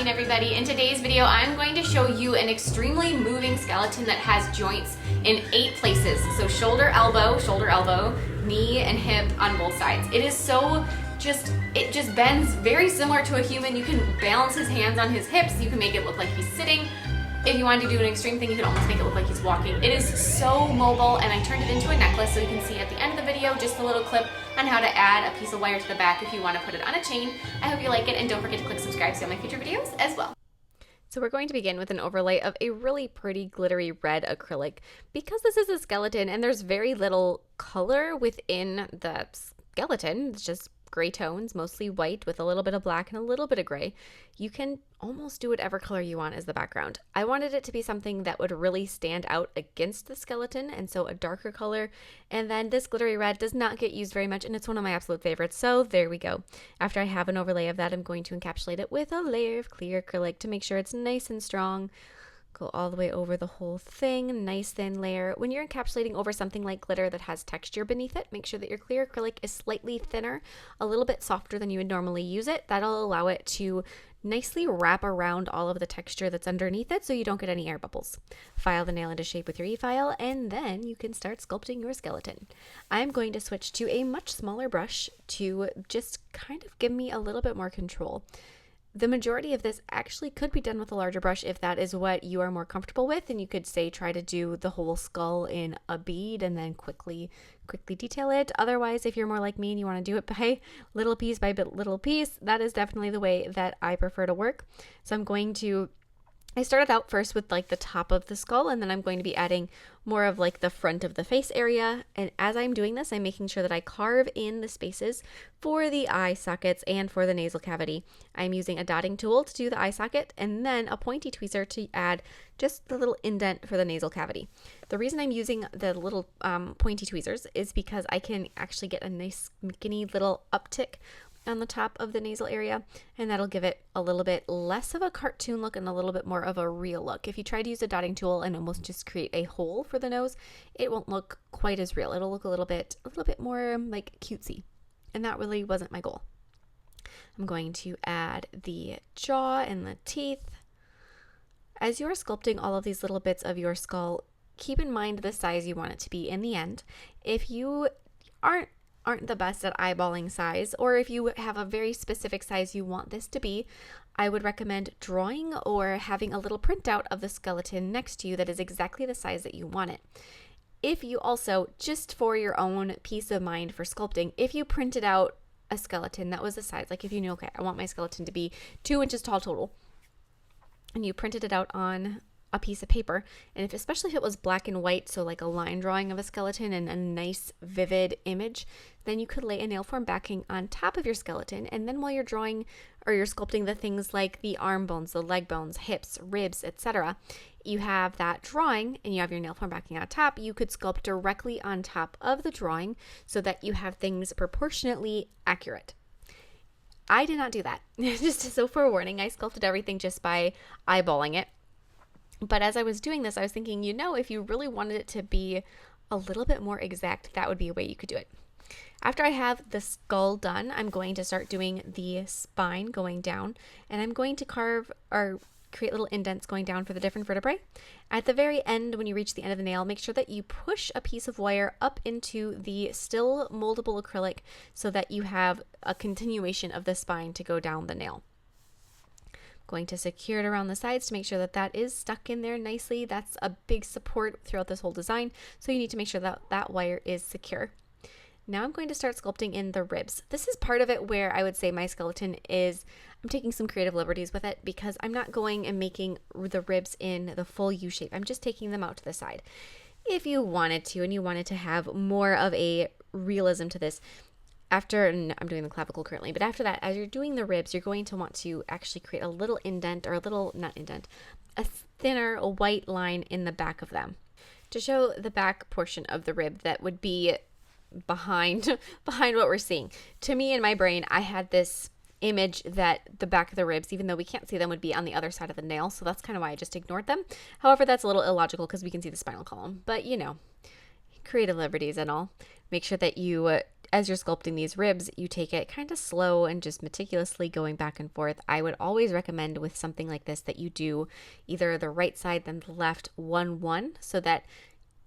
morning, everybody. In today's video, I'm going to show you an extremely moving skeleton that has joints in 8 places. So shoulder, elbow, knee, and hip on both sides. It is so it just bends very similar to a human. You can balance his hands on his hips. You can make it look like he's sitting. If you wanted to do an extreme thing, you could almost make it look like he's walking. It is so mobile, and I turned it into a necklace so you can see at the end of the video just a little clip on how to add a piece of wire to the back if you want to put it on a chain. I hope you like it, and don't forget to click subscribe to see all my future videos as well. So we're going to begin with an overlay of a really pretty glittery red acrylic. Because this is a skeleton and there's very little color within the skeleton, it's just gray tones, mostly white with a little bit of black and a little bit of gray, you can almost do whatever color you want as the background. I wanted it to be something that would really stand out against the skeleton, and so a darker color. And then this glittery red does not get used very much, and it's one of my absolute favorites, so there we go. After I have an overlay of that, I'm going to encapsulate it with a layer of clear acrylic to make sure it's nice and strong. Go all the way over the whole thing, nice thin layer. When you're encapsulating over something like glitter that has texture beneath it, make sure that your clear acrylic is slightly thinner, a little bit softer than you would normally use it. That'll allow it to nicely wrap around all of the texture that's underneath it so you don't get any air bubbles. File the nail into shape with your e-file, and then you can start sculpting your skeleton. I'm going to switch to a much smaller brush to just kind of give me a little bit more control. The majority of this actually could be done with a larger brush if that is what you are more comfortable with, and you could say try to do the whole skull in a bead and then quickly detail it. Otherwise, if you're more like me and you want to do it by little piece by little piece, that is definitely the way that I prefer to work. So I started out first with like the top of the skull, and then I'm going to be adding more of like the front of the face area. And as I'm doing this, I'm making sure that I carve in the spaces for the eye sockets and for the nasal cavity. I'm using a dotting tool to do the eye socket, and then a pointy tweezer to add just the little indent for the nasal cavity. The reason I'm using the little pointy tweezers is because I can actually get a nice skinny little uptick on the top of the nasal area, and that'll give it a little bit less of a cartoon look and a little bit more of a real look. If you try to use a dotting tool and almost just create a hole for the nose, it won't look quite as real. It'll look a little bit more like cutesy, and that really wasn't my goal. I'm going to add the jaw and the teeth. As you're sculpting all of these little bits of your skull, keep in mind the size you want it to be in the end. If you aren't the best at eyeballing size, or if you have a very specific size you want this to be, I would recommend drawing or having a little printout of the skeleton next to you that is exactly the size that you want it. If you also, just for your own peace of mind for sculpting, if you printed out a skeleton that was the size, like if you knew, okay, I want my skeleton to be 2 inches tall total, and you printed it out on a piece of paper, and especially if it was black and white, so like a line drawing of a skeleton and a nice vivid image, then you could lay a nail form backing on top of your skeleton, and then while you're drawing or you're sculpting the things like the arm bones, the leg bones, hips, ribs, etc., you have that drawing and you have your nail form backing on top. You could sculpt directly on top of the drawing so that you have things proportionately accurate. I did not do that. Just so forewarning, I sculpted everything just by eyeballing it. But as I was doing this, I was thinking, if you really wanted it to be a little bit more exact, that would be a way you could do it. After I have the skull done, I'm going to start doing the spine going down, and I'm going to carve or create little indents going down for the different vertebrae. At the very end, when you reach the end of the nail, make sure that you push a piece of wire up into the still moldable acrylic so that you have a continuation of the spine to go down the nail. Going to secure it around the sides to make sure that that is stuck in there nicely. That's a big support throughout this whole design, so you need to make sure that that wire is secure. Now I'm going to start sculpting in the ribs. This is part of it where I would say my skeleton is, I'm taking some creative liberties with it because I'm not going and making the ribs in the full U shape. I'm just taking them out to the side. If you wanted to and you wanted to have more of a realism to this, and I'm doing the clavicle currently, but after that, as you're doing the ribs, you're going to want to actually create a little indent, or a thinner white line in the back of them to show the back portion of the rib that would be behind what we're seeing. To me, in my brain, I had this image that the back of the ribs, even though we can't see them, would be on the other side of the nail, so that's kind of why I just ignored them. However, that's a little illogical because we can see the spinal column, but creative liberties and all. Make sure that you as you're sculpting these ribs, you take it kind of slow and just meticulously going back and forth. I would always recommend with something like this that you do either the right side then the left 1-1 so that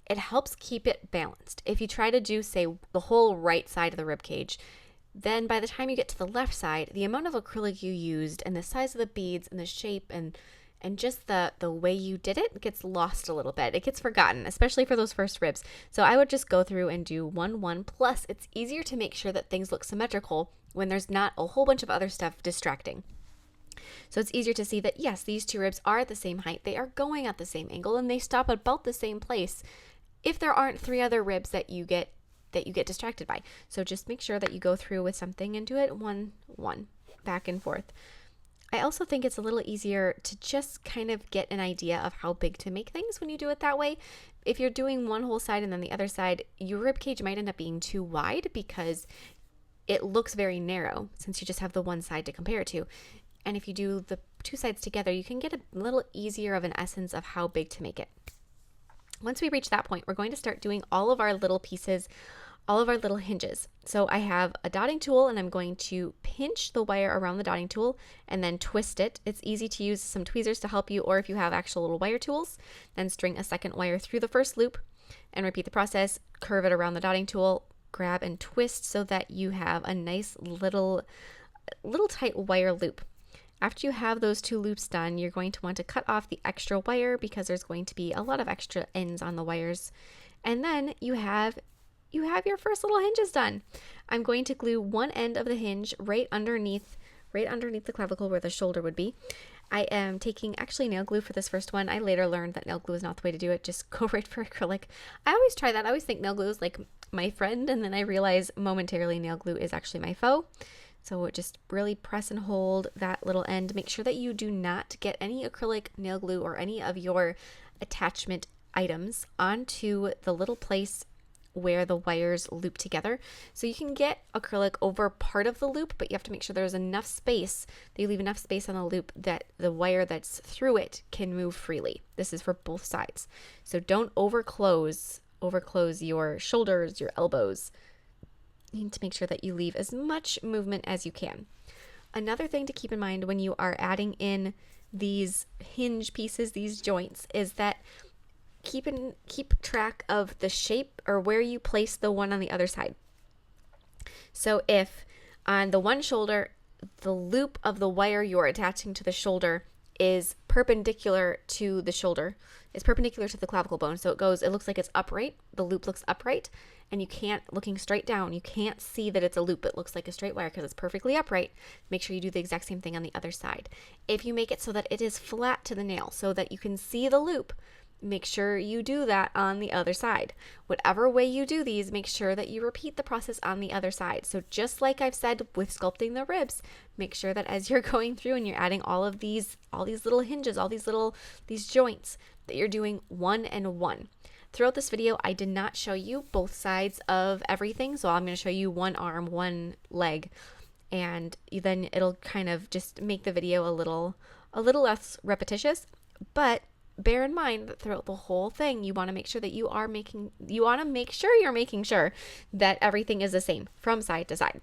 it helps keep it balanced. If you try to do, say, the whole right side of the rib cage, then by the time you get to the left side, the amount of acrylic you used and the size of the beads and the shape and just the way you did it gets lost a little bit. It gets forgotten, especially for those first ribs. So I would just go through and do 1-1. Plus, it's easier to make sure that things look symmetrical when there's not a whole bunch of other stuff distracting. So it's easier to see that, yes, these two ribs are at the same height. They are going at the same angle and they stop about the same place if there aren't 3 other ribs that you get distracted by. So just make sure that you go through with something and do it 1-1 back and forth. I also think it's a little easier to just kind of get an idea of how big to make things when you do it that way. If you're doing one whole side and then the other side, your rib cage might end up being too wide because it looks very narrow since you just have the one side to compare it to. And if you do the 2 sides together, you can get a little easier of an essence of how big to make it. Once we reach that point, we're going to start doing all of our little pieces, all of our little hinges. So I have a dotting tool and I'm going to pinch the wire around the dotting tool and then twist it. It's easy to use some tweezers to help you, or if you have actual little wire tools, then string a second wire through the first loop and repeat the process. Curve it around the dotting tool, grab and twist so that you have a nice little tight wire loop. After you have those 2 loops done, you're going to want to cut off the extra wire because there's going to be a lot of extra ends on the wires. And then you have your first little hinges done. I'm going to glue one end of the hinge right underneath the clavicle where the shoulder would be. I am taking actually nail glue for this first one. I later learned that nail glue is not the way to do it. Just go right for acrylic. I always try that. I always think nail glue is like my friend, and then I realize momentarily nail glue is actually my foe. So just really press and hold that little end. Make sure that you do not get any acrylic, nail glue, or any of your attachment items onto the little place where the wires loop together. So you can get acrylic over part of the loop, but you have to make sure there's enough space, that you leave enough space on the loop that the wire that's through it can move freely. This is for both sides. So don't overclose your shoulders, your elbows. You need to make sure that you leave as much movement as you can. Another thing to keep in mind when you are adding in these hinge pieces, these joints, is that keep track of the shape or where you place the one on the other side. So if on the one shoulder, the loop of the wire you're attaching to the shoulder is perpendicular to the shoulder, is perpendicular to the clavicle bone. So it looks like it's upright. The loop looks upright, and looking straight down, you can't see that it's a loop. It looks like a straight wire because it's perfectly upright. Make sure you do the exact same thing on the other side. If you make it so that it is flat to the nail so that you can see the loop, make sure you do that on the other side. Whatever way you do these, make sure that you repeat the process on the other side. So just like I've said with sculpting the ribs, make sure that as you're going through and you're adding all these little hinges, these joints, that you're doing 1 and 1. Throughout this video, I did not show you both sides of everything. So I'm going to show you one arm, one leg, and then it'll kind of just make the video a little less repetitious. But bear in mind that throughout the whole thing, you want to make sure that you're making sure that everything is the same from side to side.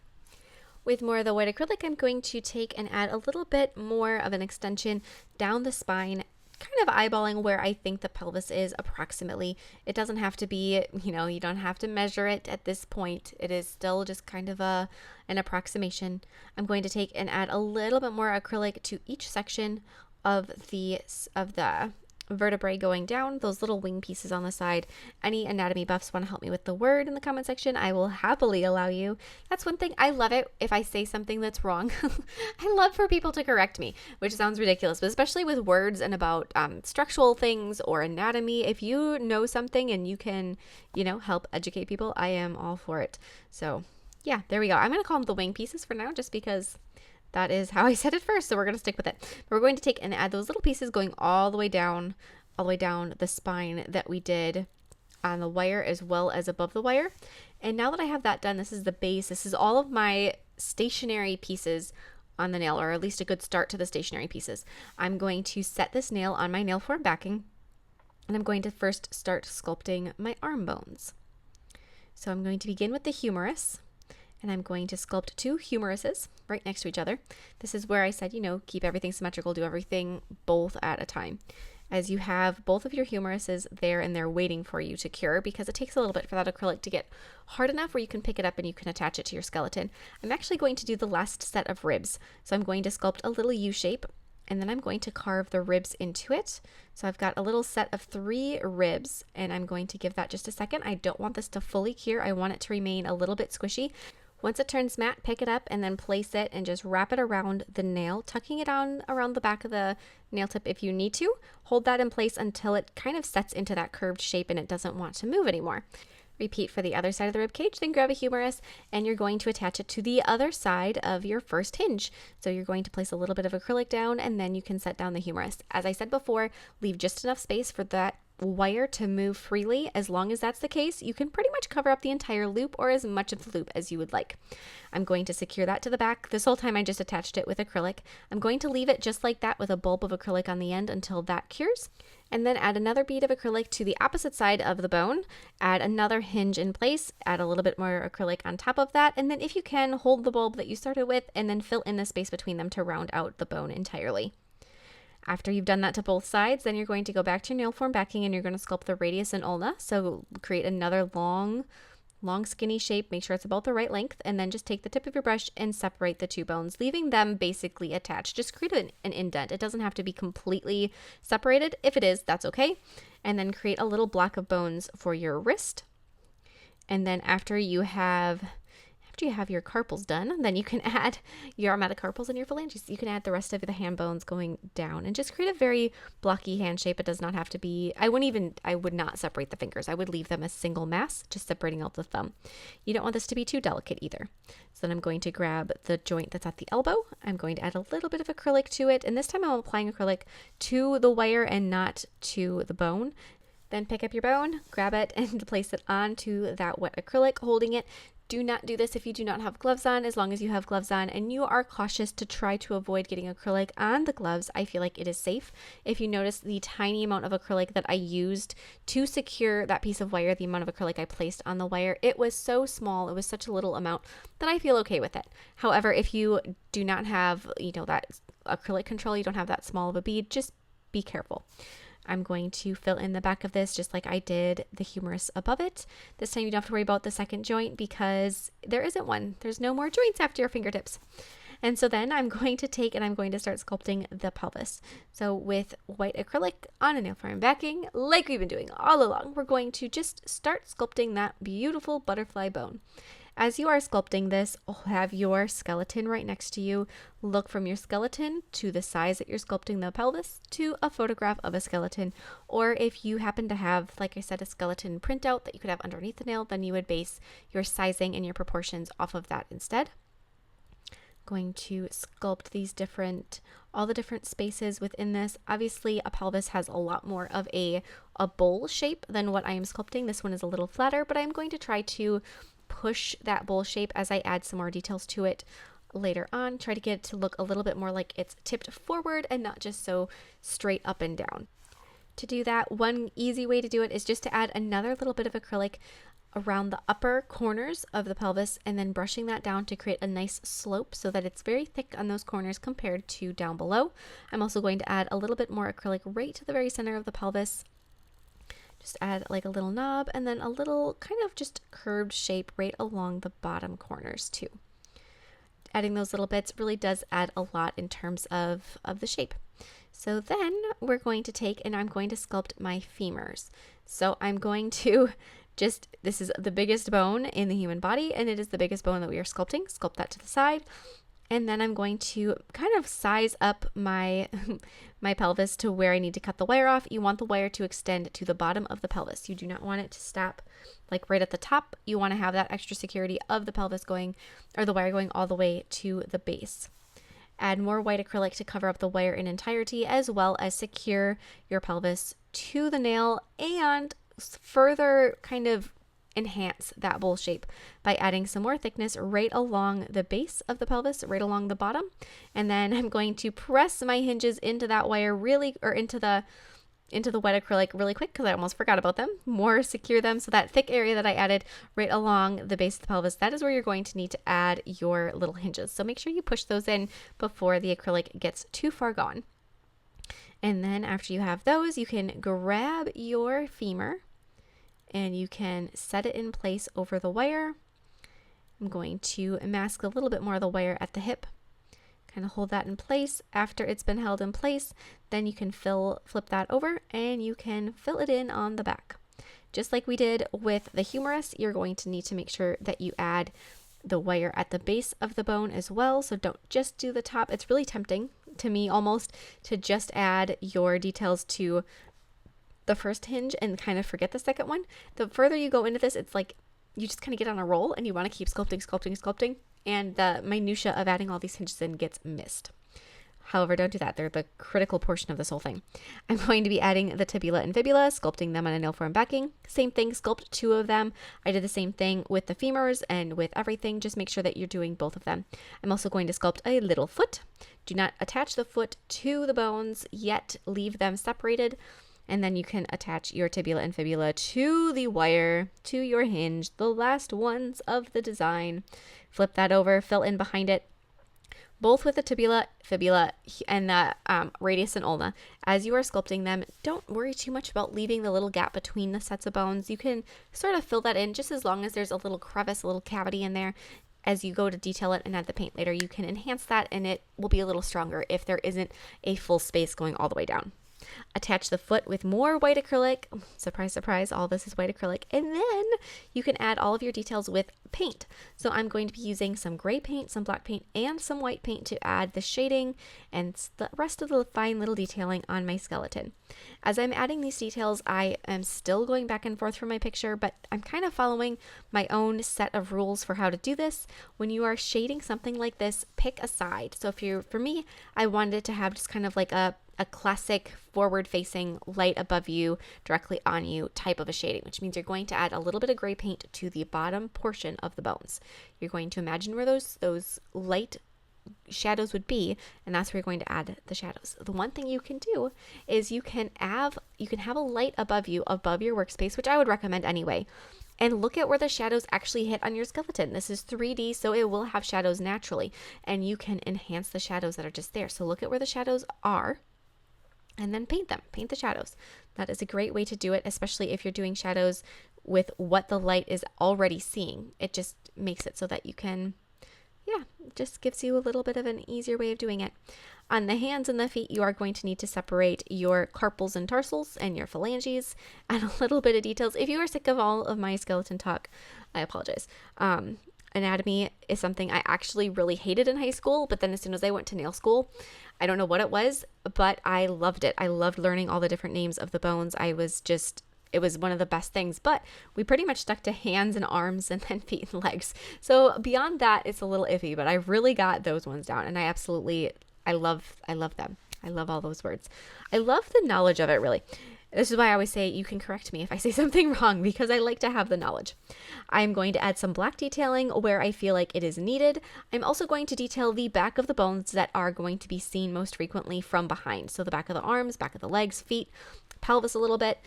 With more of the white acrylic, I'm going to take and add a little bit more of an extension down the spine, kind of eyeballing where I think the pelvis is approximately. It doesn't have to be, you don't have to measure it at this point. It is still just kind of an approximation. I'm going to take and add a little bit more acrylic to each section of the vertebrae going down, those little wing pieces on the side. Any anatomy buffs want to help me with the word in the comment section, I will happily allow you. That's one thing. I love it if I say something that's wrong. I love for people to correct me, which sounds ridiculous, but especially with words and about structural things or anatomy. If you know something and you can, help educate people, I am all for it. So yeah, there we go. I'm going to call them the wing pieces for now, just because that is how I said it first, so we're going to stick with it. But we're going to take and add those little pieces going all the way down the spine that we did on the wire as well as above the wire. And now that I have that done, this is the base. This is all of my stationary pieces on the nail, or at least a good start to the stationary pieces. I'm going to set this nail on my nail form backing, and I'm going to first start sculpting my arm bones. So I'm going to begin with the humerus. And I'm going to sculpt 2 humeruses right next to each other. This is where I said, you know, keep everything symmetrical, do everything both at a time. As you have both of your humeruses there and they're waiting for you to cure, because it takes a little bit for that acrylic to get hard enough where you can pick it up and you can attach it to your skeleton. I'm actually going to do the last set of ribs. So I'm going to sculpt a little U shape, and then I'm going to carve the ribs into it. So I've got a little set of 3 ribs, and I'm going to give that just a second. I don't want this to fully cure. I want it to remain a little bit squishy. Once it turns matte, pick it up and then place it and just wrap it around the nail, tucking it down around the back of the nail tip if you need to. Hold that in place until it kind of sets into that curved shape and it doesn't want to move anymore. Repeat for the other side of the rib cage, then grab a humerus and you're going to attach it to the other side of your first hinge. So you're going to place a little bit of acrylic down and then you can set down the humerus. As I said before, leave just enough space for that wire to move freely. As long as that's the case, you can pretty much cover up the entire loop or as much of the loop as you would like. I'm going to secure that to the back. This whole time I just attached it with acrylic. I'm going to leave it just like that with a bulb of acrylic on the end until that cures. And then add another bead of acrylic to the opposite side of the bone, add another hinge in place, add a little bit more acrylic on top of that, and then if you can, hold the bulb that you started with and then fill in the space between them to round out the bone entirely. After you've done that to both sides, then you're going to go back to your nail form backing and you're going to sculpt the radius and ulna. So create another long skinny shape, make sure it's about the right length, and then just take the tip of your brush and separate the 2 bones, leaving them basically attached. Just create an indent. It doesn't have to be completely separated. If it is, that's okay. And then create a little block of bones for your wrist. And then after you have your carpals done, then you can add your metacarpals and your phalanges. You can add the rest of the hand bones going down and just create a very blocky hand shape. It does not have to be, I would not separate the fingers. I would leave them a single mass, just separating out the thumb. You don't want this to be too delicate either. So then I'm going to grab the joint that's at the elbow. I'm going to add a little bit of acrylic to it. And this time I'm applying acrylic to the wire and not to the bone. Then pick up your bone, grab it, and place it onto that wet acrylic, holding it. Do not do this if you do not have gloves on. As long as you have gloves on and you are cautious to try to avoid getting acrylic on the gloves, I feel like it is safe. If you notice the tiny amount of acrylic that I used to secure that piece of wire, the amount of acrylic I placed on the wire, it was so small, it was such a little amount that I feel okay with it. However, if you do not have, that acrylic control, you don't have that small of a bead, just be careful. I'm going to fill in the back of this just like I did the humerus above it. This time you don't have to worry about the second joint because there isn't one. There's no more joints after your fingertips. And so then I'm going to take and I'm going to start sculpting the pelvis. So with white acrylic on a nail form backing, like we've been doing all along, we're going to just start sculpting that beautiful butterfly bone. As you are sculpting this, have your skeleton right next to you. Look from your skeleton to the size that you're sculpting the pelvis to a photograph of a skeleton. Or if you happen to have, like I said, a skeleton printout that you could have underneath the nail, then you would base your sizing and your proportions off of that instead. Going to sculpt all the different spaces within this. Obviously, a pelvis has a lot more of a bowl shape than what I am sculpting. This one is a little flatter, but I'm going to try to push that bowl shape as I add some more details to it later on. Try to get it to look a little bit more like it's tipped forward and not just so straight up and down. To do that, one easy way to do it is just to add another little bit of acrylic around the upper corners of the pelvis and then brushing that down to create a nice slope so that it's very thick on those corners compared to down below. I'm also going to add a little bit more acrylic right to the very center of the pelvis. Just add like a little knob and then a little kind of just curved shape right along the bottom corners too. Adding those little bits really does add a lot in terms of the shape. So then we're going to take and I'm going to sculpt my femurs. So I'm going to this is the biggest bone in the human body and it is the biggest bone that we are sculpting. Sculpt that to the side. And then I'm going to kind of size up my pelvis to where I need to cut the wire off. You want the wire to extend to the bottom of the pelvis. You do not want it to stop like right at the top. You want to have that extra security of the pelvis going, or the wire going all the way to the base. Add more white acrylic to cover up the wire in entirety, as well as secure your pelvis to the nail and further kind of enhance that bowl shape by adding some more thickness right along the base of the pelvis, right along the bottom. And then I'm going to press my hinges into that wire into the into the wet acrylic really quick because I almost forgot about them. More secure them. So that thick area that I added right along the base of the pelvis, that is where you're going to need to add your little hinges. So make sure you push those in before the acrylic gets too far gone. And then after you have those, you can grab your femur and you can set it in place over the wire. I'm going to mask a little bit more of the wire at the hip. Kind of hold that in place. After it's been held in place, then you can flip that over and you can fill it in on the back. Just like we did with the humerus, you're going to need to make sure that you add the wire at the base of the bone as well. So don't just do the top. It's really tempting to me almost to just add your details to the first hinge and kind of forget the second one. The further you go into this, it's like you just kind of get on a roll and you want to keep sculpting. And the minutia of adding all these hinges in gets missed. However, don't do that. They're the critical portion of this whole thing. I'm going to be adding the tibia and fibula, sculpting them on a nail form backing. Same thing, sculpt 2 of them. I did the same thing with the femurs and with everything. Just make sure that you're doing both of them. I'm also going to sculpt a little foot. Do not attach the foot to the bones yet. Leave them separated. And then you can attach your tibia and fibula to the wire, to your hinge, the last ones of the design. Flip that over, fill in behind it, both with the tibia, fibula, and the radius and ulna. As you are sculpting them, don't worry too much about leaving the little gap between the sets of bones. You can sort of fill that in just as long as there's a little crevice, a little cavity in there. As you go to detail it and add the paint later, you can enhance that and it will be a little stronger if there isn't a full space going all the way down. Attach the foot with more white acrylic. Surprise, surprise, all this is white acrylic. And then you can add all of your details with paint. So I'm going to be using some gray paint, some black paint, and some white paint to add the shading and the rest of the fine little detailing on my skeleton. As I'm adding these details, I am still going back and forth from my picture, but I'm kind of following my own set of rules for how to do this. When you are shading something like this, pick a side. So for me, I wanted it to have just kind of like a classic forward-facing light above you, directly on you type of a shading, which means you're going to add a little bit of gray paint to the bottom portion of the bones. You're going to imagine where those light shadows would be, and that's where you're going to add the shadows. The one thing you can do is you can have a light above you, above your workspace, which I would recommend anyway, and look at where the shadows actually hit on your skeleton. This is 3D, so it will have shadows naturally, and you can enhance the shadows that are just there. So look at where the shadows are, and then paint them. Paint the shadows. That is a great way to do it, especially if you're doing shadows with what the light is already seeing. It just makes it so that you can, it just gives you a little bit of an easier way of doing it. On the hands and the feet, you are going to need to separate your carpals and tarsals and your phalanges and a little bit of details. If you are sick of all of my skeleton talk, I apologize. Anatomy is something I actually really hated in high school, but then as soon as I went to nail school, I don't know what it was, but I loved it. I loved learning all the different names of the bones. It was one of the best things, but we pretty much stuck to hands and arms and then feet and legs. So beyond that, it's a little iffy, but I really got those ones down, and I love them. I love all those words. I love the knowledge of it, really. This is why I always say you can correct me if I say something wrong, because I like to have the knowledge. I'm going to add some black detailing where I feel like it is needed. I'm also going to detail the back of the bones that are going to be seen most frequently from behind. So the back of the arms, back of the legs, feet, pelvis a little bit.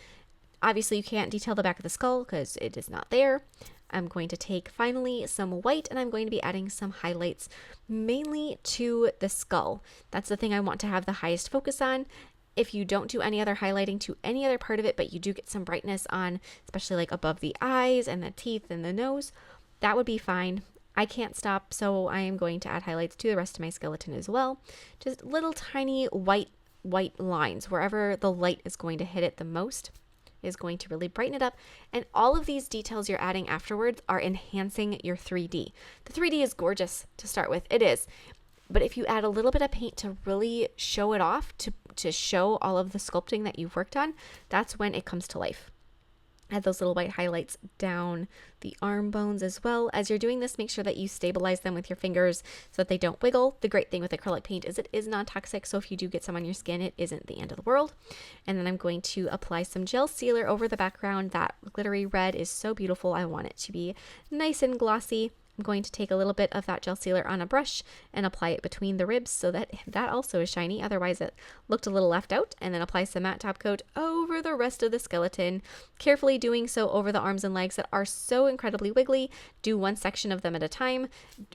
Obviously, you can't detail the back of the skull because it is not there. I'm going to take finally some white and I'm going to be adding some highlights mainly to the skull. That's the thing I want to have the highest focus on. If you don't do any other highlighting to any other part of it, but you do get some brightness on, especially like above the eyes and the teeth and the nose, that would be fine. I can't stop, so I am going to add highlights to the rest of my skeleton as well. Just little tiny white lines. Wherever the light is going to hit it the most is going to really brighten it up. And all of these details you're adding afterwards are enhancing your 3D. The 3D is gorgeous to start with. It is. But if you add a little bit of paint to really show it off, to show all of the sculpting that you've worked on, that's when it comes to life. Add those little white highlights down the arm bones as well. As you're doing this, make sure that you stabilize them with your fingers so that they don't wiggle. The great thing with acrylic paint is it is non-toxic, so if you do get some on your skin, it isn't the end of the world. And then I'm going to apply some gel sealer over the background. That glittery red is so beautiful. I want it to be nice and glossy. I'm going to take a little bit of that gel sealer on a brush and apply it between the ribs so that that also is shiny. Otherwise it looked a little left out. And then apply some matte top coat over the rest of the skeleton, carefully doing so over the arms and legs that are so incredibly wiggly. Do one section of them at a time,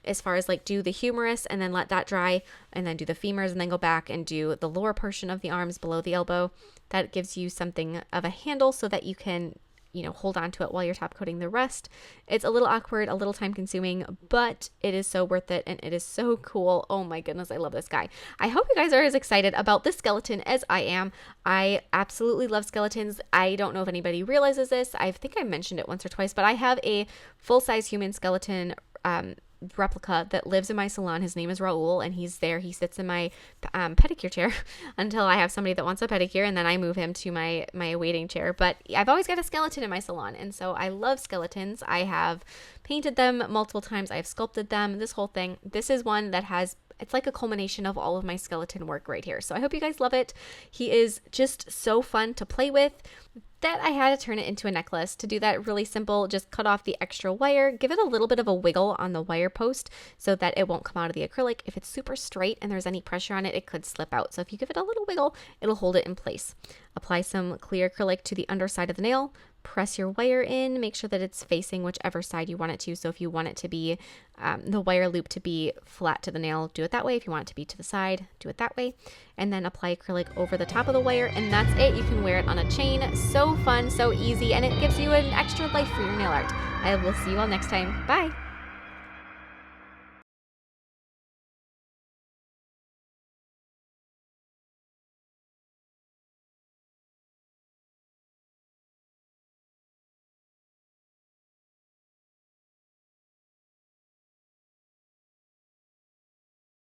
as far as like do the humerus and then let that dry, and then do the femurs and then go back and do the lower portion of the arms below the elbow. That gives you something of a handle so that you can, you know, hold on to it while you're top coating the rest. It's a little awkward, a little time consuming, but it is so worth it and it is so cool. Oh my goodness, I love this guy. I hope you guys are as excited about this skeleton as I am. I absolutely love skeletons. I don't know if anybody realizes this. I think I mentioned it once or twice, but I have a full-size human skeleton replica that lives in my salon. His name is Raul, and he's there. He sits in my pedicure chair until I have somebody that wants a pedicure, and then I move him to my waiting chair. But I've always got a skeleton in my salon, and so I love skeletons. I have painted them multiple times. I've sculpted them, this whole thing. This is one that has, it's like a culmination of all of my skeleton work right here. So I hope you guys love it. He is just so fun to play with that I had to turn it into a necklace. To do that, really simple, just cut off the extra wire, give it a little bit of a wiggle on the wire post so that it won't come out of the acrylic. If it's super straight and there's any pressure on it, it could slip out. So if you give it a little wiggle, it'll hold it in place. Apply some clear acrylic to the underside of the nail, press your wire in, make sure that it's facing whichever side you want it to. So if you want it to be the wire loop to be flat to the nail, do it that way. If you want it to be to the side, do it that way. And then apply acrylic over the top of the wire, and that's it. You can wear it on a chain. So fun, so easy, and it gives you an extra life for your nail art. I will see you all next time. Bye.